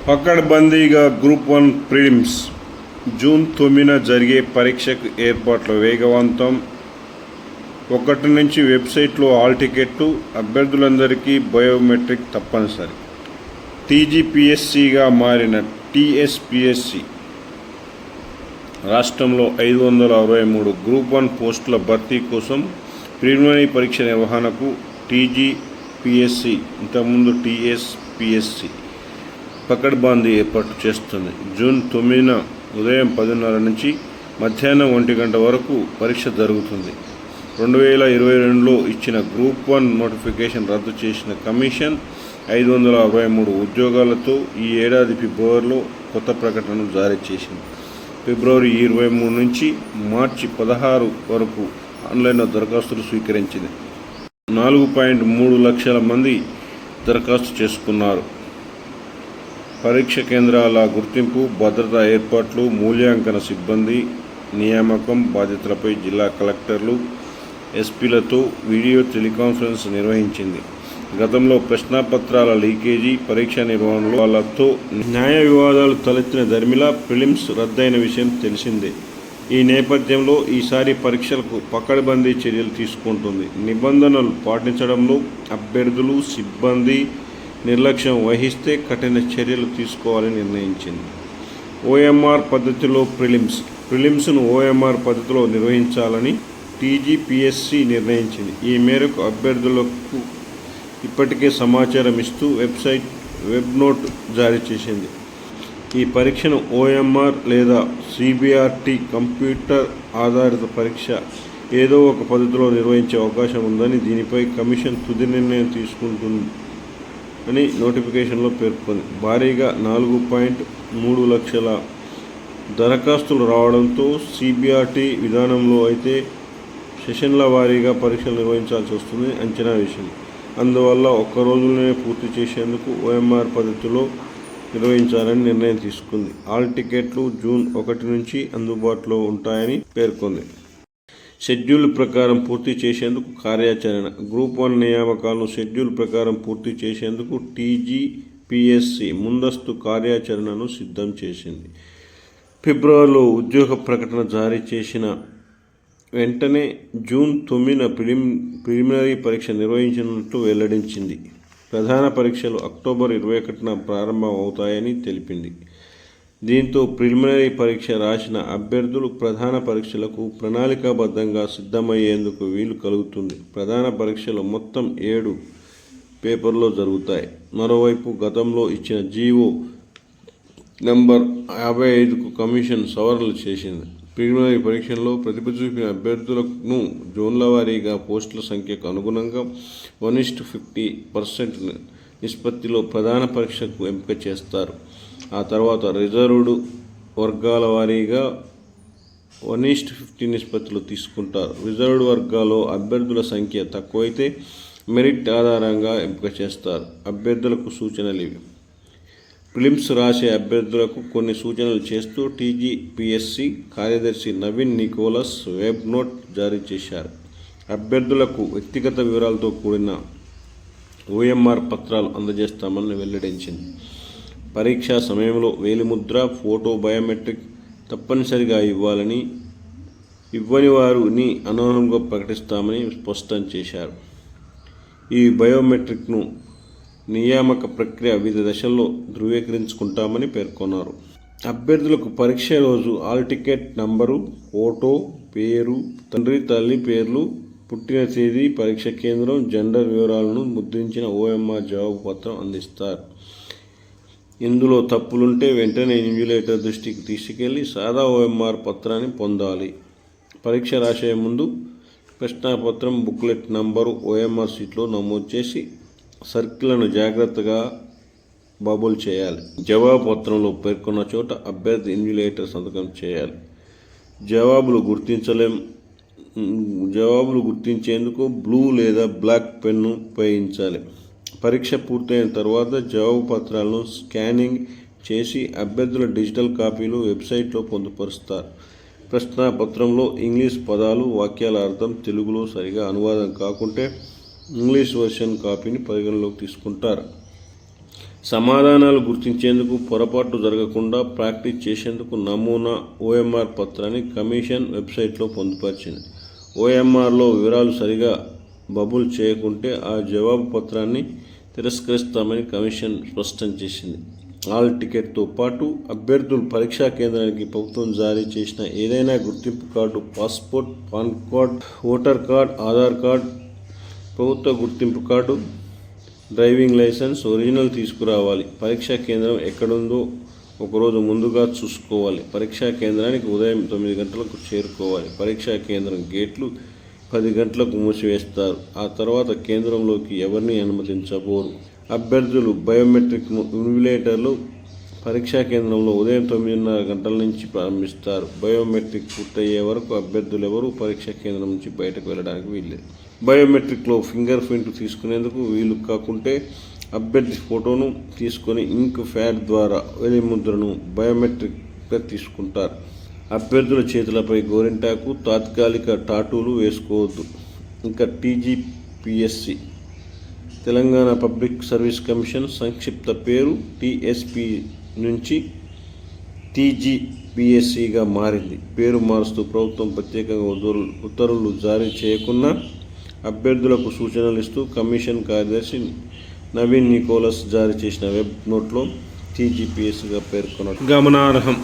పకడ్బందీగా group 1 prelims June 9న జరిగే పరీక్షకు ఏర్పాట్లు వేగవంతం. 1 నుంచి వెబ్సైట్లో హాల్ టికెట్లు, అభ్యర్థులందరికీ బయోమెట్రిక్ తప్పనిసరి. టీజీపీఎస్సీగా మారిన టీఎస్పీఎస్సీ రాష్ట్రంలో 563 గ్రూప్ 1 పోస్టుల భర్తీ కోసం ప్రిలిమినరీ పరీక్ష నిర్వహణకు టీజీపీఎస్సీ ఇంతకుముందు టీఎస్పీఎస్సీ పకడ్బందీ ఏర్పాటు చేస్తుంది. జూన్ 9న ఉదయం 10:30 నుంచి మధ్యాహ్నం 1 గంట వరకు పరీక్ష జరుగుతుంది. 2022లో ఇచ్చిన గ్రూప్ 1 నోటిఫికేషన్ రద్దు చేసిన కమిషన్ 563 ఉద్యోగాలతో ఈ ఏడాది ఫిబ్రవరిలో కొత్త ప్రకటనను జారీ చేసింది. ఫిబ్రవరి 23 నుంచి మార్చి 16 వరకు ఆన్లైన్లో దరఖాస్తులు స్వీకరించింది. 4.3 లక్షల మంది దరఖాస్తు చేసుకున్నారు. పరీక్ష కేంద్రాల గుర్తింపు, భద్రతా ఏర్పాట్లు, మూల్యాంకన సిబ్బంది నియామకం బాధ్యతలపై జిల్లా కలెక్టర్లు, ఎస్పీలతో వీడియో టెలికాన్ఫరెన్స్ నిర్వహించింది. గతంలో ప్రశ్నాపత్రాల లీకేజీ, పరీక్ష నిర్వహణతో న్యాయ వివాదాలు తలెత్తిన దర్మిలా ప్రిలిమ్స్ రద్దయిన విషయం తెలిసిందే. ఈ నేపథ్యంలో ఈసారి పరీక్షలకు పకడ్బందీ చర్యలు తీసుకుంటుంది. నిబంధనలు పాటించడంలో అభ్యర్థులు, సిబ్బంది నిర్లక్ష్యం వహిస్తే కఠిన చర్యలు తీసుకోవాలని నిర్ణయించింది. ఓఎంఆర్ పద్ధతిలో ప్రిలిమ్స్ను ఓఎంఆర్ పద్ధతిలో నిర్వహించాలని టీజీపీఎస్సీ నిర్ణయించింది. ఈ మేరకు అభ్యర్థులకు ఇప్పటికే సమాచారం ఇస్తూ వెబ్ నోట్ జారీ చేసింది. ఈ పరీక్షను ఓఎంఆర్ లేదా సిబిఆర్టీ కంప్యూటర్ ఆధారిత పరీక్ష ఏదో ఒక పద్ధతిలో నిర్వహించే అవకాశం ఉందని, దీనిపై కమిషన్ తుది నిర్ణయం తీసుకుంటుంది అని నోటిఫికేషన్లో పేర్కొంది. భారీగా 4.3 లక్షల దరఖాస్తులు రావడంతో సిబిఆర్టీ విధానంలో అయితే సెషన్ల వారీగా పరీక్షలు నిర్వహించాల్సి వస్తుంది అంచనా వేసింది. అందువల్ల ఒక్క రోజులోనే పూర్తి చేసేందుకు ఓఎంఆర్ పద్ధతిలో నిర్వహించాలని నిర్ణయం తీసుకుంది. హాల్ టికెట్లు జూన్ 1 నుంచి అందుబాటులో ఉంటాయని పేర్కొంది. షెడ్యూల్ ప్రకారం పూర్తి చేసేందుకు కార్యాచరణ. గ్రూప్ 1 నియామకాలను షెడ్యూల్ ప్రకారం పూర్తి చేసేందుకు టీజీపీఎస్సీ ముందస్తు కార్యాచరణను సిద్ధం చేసింది. ఫిబ్రవరిలో ఉద్యోగ ప్రకటన జారీ చేసిన వెంటనే జూన్ 9న ప్రిలిమినరీ పరీక్ష నిర్వహించనున్నట్లు వెల్లడించింది. ప్రధాన పరీక్షలు అక్టోబర్ 21న ప్రారంభం అవుతాయని తెలిపింది. దీంతో ప్రిలిమినరీ పరీక్ష రాసిన అభ్యర్థులు ప్రధాన పరీక్షలకు ప్రణాళికాబద్ధంగా సిద్ధమయ్యేందుకు వీలు కలుగుతుంది. ప్రధాన పరీక్షలు మొత్తం 7 పేపర్లో జరుగుతాయి. మరోవైపు గతంలో ఇచ్చిన జీవో నంబర్ 55కు కమిషన్ సవరణలు చేసింది. ప్రిలిమినరీ పరీక్షల్లో ప్రతిభ చూపిన అభ్యర్థులను జోన్ల వారీగా పోస్టుల సంఖ్యకు అనుగుణంగా 1:50% నిష్పత్తిలో ప్రధాన పరీక్షకు ఎంపిక చేస్తారు. ఆ తర్వాత రిజర్వ్డ్ వర్గాల వారీగా 1:50 నిష్పత్తిలో తీసుకుంటారు. రిజర్వ్డ్ వర్గాల్లో అభ్యర్థుల సంఖ్య తక్కువైతే మెరిట్ ఆధారంగా ఎంపిక చేస్తారు. అభ్యర్థులకు సూచనలు ఇవి. ప్రిలిమ్స్ రాసే అభ్యర్థులకు కొన్ని సూచనలు చేస్తూ టీజీపీఎస్సీ కార్యదర్శి నవీన్ నికోలస్ వెబ్ నోట్ జారీ చేశారు. అభ్యర్థులకు వ్యక్తిగత వివరాలతో కూడిన ఓఎంఆర్ పత్రాలు అందజేస్తామని వెల్లడించింది. పరీక్షా సమయంలో వేలిముద్ర, ఫోటో, బయోమెట్రిక్ తప్పనిసరిగా ఇవ్వాలని, ఇవ్వని వారిని అనర్హంగా ప్రకటిస్తామని స్పష్టం చేశారు. ఈ బయోమెట్రిక్ను నియామక ప్రక్రియ వివిధ దశల్లో ధృవీకరించుకుంటామని పేర్కొన్నారు. అభ్యర్థులకు పరీక్ష రోజు హాల్ టికెట్ నంబరు, ఫోటో, పేరు, తండ్రి తల్లి పేర్లు, పుట్టిన తేదీ, పరీక్ష కేంద్రం, జెండర్ వివరాలను ముద్రించిన ఓఎంఆర్ జవాబు పత్రం అందిస్తారు. ఇందులో తప్పులుంటే వెంటనే ఇన్విజిలేటర్ దృష్టికి తీసుకెళ్లి సాదా ఓఎంఆర్ పత్రాన్ని పొందాలి. పరీక్ష రాసే ముందు ప్రశ్నాపత్రం, బుక్లెట్ నంబరు ఓఎంఆర్ షీట్లో నమోదు చేసి సర్కిళ్లను జాగ్రత్తగా బబుల్ చేయాలి. జవాబు పత్రంలో పేర్కొన్న చోట అభ్యర్థి ఇన్విజిలేటర్ సంతకం చేయాలి. జవాబులు గుర్తించేందుకు బ్లూ లేదా బ్లాక్ పెన్ను ఉపయోగించాలి. పరీక్ష పూర్తయిన తర్వాత జవాబు పత్రాలను స్కానింగ్ చేసి అభ్యర్థుల డిజిటల్ కాపీలు వెబ్సైట్లో పొందుపరుస్తారు. ప్రశ్నాపత్రంలో ఇంగ్లీష్ పదాలు, వాక్యాల అర్థం తెలుగులో సరిగా అనువాదం కాకుంటే ఇంగ్లీష్ వర్షన్ కాపీని పరిగణలోకి తీసుకుంటారు. సమాధానాలు గుర్తించేందుకు పొరపాటు జరగకుండా ప్రాక్టీస్ చేసేందుకు నమూనా ఓఎంఆర్ పత్రాన్ని కమిషన్ వెబ్సైట్లో పొందుపరిచింది. ఓఎంఆర్లో వివరాలు సరిగా బబుల్ చేయకుంటే ఆ జవాబు పత్రాన్ని తిరస్కరిస్తామని కమిషన్ స్పష్టం చేసింది. హాల్ టికెట్తో పాటు అభ్యర్థులు పరీక్షా కేంద్రానికి ప్రభుత్వం జారీ చేసిన ఏదైనా గుర్తింపు card, passport, pan card, voter card, Aadhaar card, ప్రభుత్వ గుర్తింపు కార్డు, డ్రైవింగ్ లైసెన్స్ ఒరిజినల్ తీసుకురావాలి. పరీక్షా కేంద్రం ఎక్కడుందో ఒకరోజు ముందుగా చూసుకోవాలి. పరీక్షా కేంద్రానికి ఉదయం 9 గంటలకు చేరుకోవాలి. పరీక్షా కేంద్రం గేట్లు 10 గంటలకు మూసివేస్తారు. ఆ తర్వాత కేంద్రంలోకి ఎవరిని అనుమతించబోరు. అభ్యర్థులు బయోమెట్రిక్ ఇన్విజిలేటర్లు పరీక్షా కేంద్రంలో ఉదయం 9:30 గంటల నుంచి ప్రారంభిస్తారు. బయోమెట్రిక్ పూర్తయ్యే వరకు అభ్యర్థులు ఎవరూ పరీక్షా కేంద్రం నుంచి బయటకు వెళ్ళడానికి వీల్లేదు. బయోమెట్రిక్లో ఫింగర్ ప్రింట్ తీసుకునేందుకు వీలు కాకుంటే అభ్యర్థి ఫోటోను తీసుకొని ఇంక్ ప్యాడ్ ద్వారా వేలిముద్రను బయోమెట్రిక్గా తీసుకుంటారు. అభ్యర్థుల చేతులపై గోరింటాకు, తాత్కాలిక టాటూలు వేసుకోవద్దు. ఇంకా TGPSC Telangana public service commission సంక్షిప్త పేరు టీఎస్పీ నుంచి టీజీపీఎస్సీగా మారింది. పేరు మారుస్తూ ప్రభుత్వం ప్రత్యేకంగా ఉత్తర్వులు జారీ చేయకున్నా అభ్యర్థులకు సూచనలు ఇస్తూ కమిషన్ కార్యదర్శి నవీన్ నికోలస్ జారీ చేసిన వెబ్ నోట్లో టీజీపీఎస్సీగా పేర్కొనడం గమనార్హం.